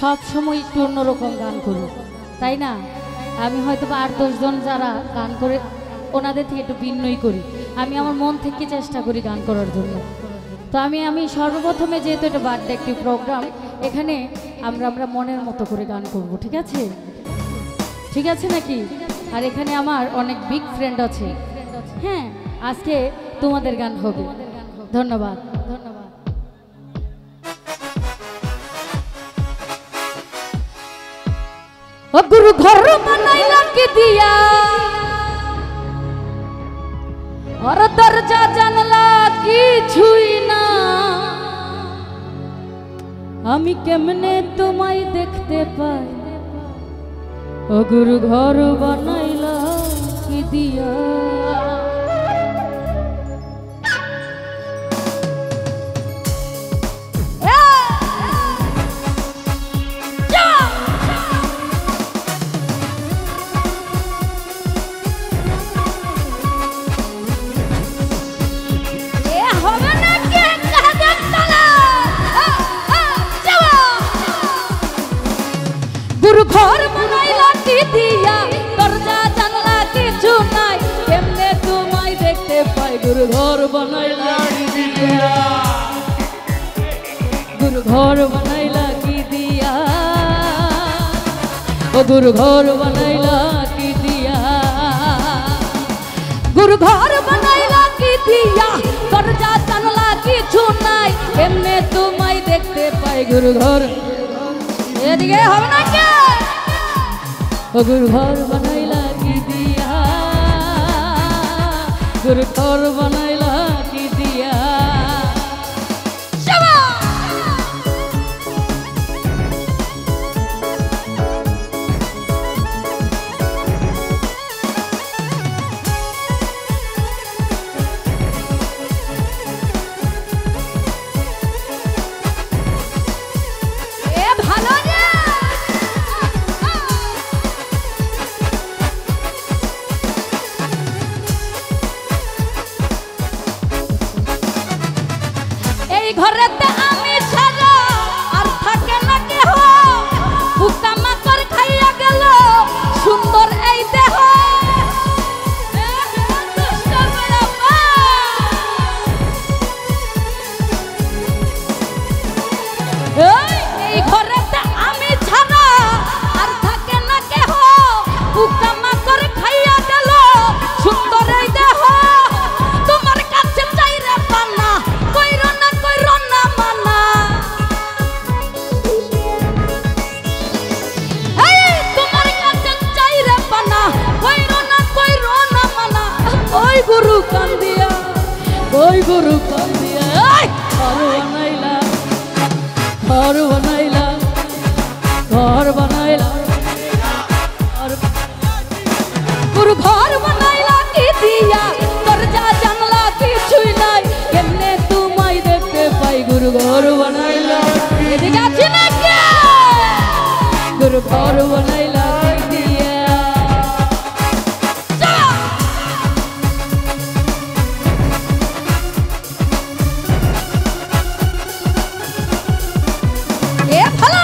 সব সময় একটু অন্যরকম গান করব, তাই না? আমি হয়তো 8-10 জন যারা গান করে ওনাদের থেকে একটু ভিন্নই করি। আমি আমার মন থেকে চেষ্টা করি গান করার জন্য। তো আমি সর্বপ্রথমে, যেহেতু এটা বার্থডে একটি প্রোগ্রাম, এখানে আমরা মনের মতো করে গান করব, ঠিক আছে? ঠিক আছে নাকি? আর এখানে আমার অনেক বিগ ফ্রেন্ড আছে। হ্যাঁ, আজকে তোমাদের গান হবে। ধন্যবাদ, ধন্যবাদ। ও গুরু ঘর বানাইলা কি দিয়া, আর দরজা জানলা কিছুই না, আমি কেমনে তোমায় দেখতে পাই? ও গুরু ঘর বানাইলা কি দিয়া, গুরু ঘর বানাইলা কি দিয়া, দরজা জানলা কিছু নাই, কেমনে তোমায় দেখতে পাই? গুরু ঘর বানাইলা কি দিয়া, গুরু ঘর বানাইলা কি দিয়া, ও গুরু ঘর বানাইলা কি দিয়া, গুরু ঘর বানাইলা কি দিয়া, দরজা জানলা কিছু নাই, কেমনে তোমায় দেখতে পাই? গুরু ঘর, এদিকে হবে না কে? ও গুরু ঘর বানাইলা কি দিয়া, গুরু ঘর বানাইলা কি দিয়া, ঘরেতে আমি ছাড়া আর থাকে না কেহ, পোকামাকড় খাইয়া গেল সুন্দর এই দেহ, এই ঘরেতে আমি ছাড়া আর থাকে না কেহ, পোকামাকড় খাইয়া গেল সুন্দর এই দেহ, তোমার কাছে চাইরে পানা কইরো না মানা, তোমার কাছে চাইরে পানা কইরো না মানা, ওই গুরু কান্দিয়া, ওই গুরু কান্দিয়া, ঘর বানাইলা, ঘর বানাইলা, ঘর বানাইলা, গুরু ঘর বানাইলা কি দিয়া, দরজা জানলা কিছুই নাই, কেমনে তোমায় দেখতে পাই? গুরু ঘর বানাইলা, এদিকে আছে না কে? গুরু ঘর বানাইলা কি দিয়া, এ ভালো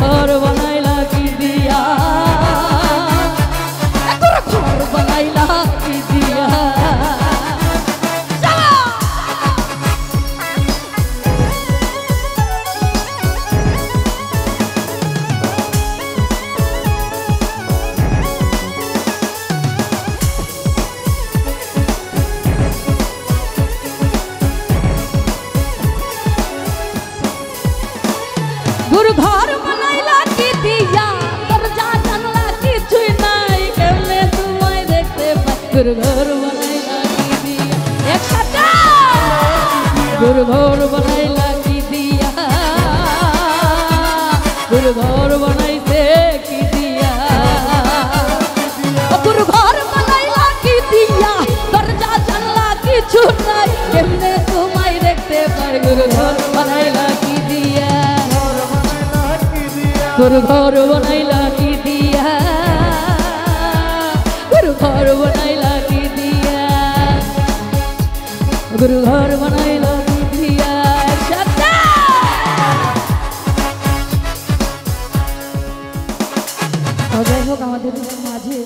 घर बनाइला की दिया, घर बनाइला की दिया। गुरु घर बनाइला की दिया एक साथ गुरु घर बनाइला की दिया गुरु घर बनाइते की दिया गुरु घर बनाइला की दिया दरजा जल्ला की छुटाई केमने तुम्हारी देखते पाए गुरु घर बनाइला की दिया गुरु घर बनाइला की दिया गुरु घर बनाइला की दिया गुरु घर बनाइला की दिया যাই হোক আমাদের মাঝে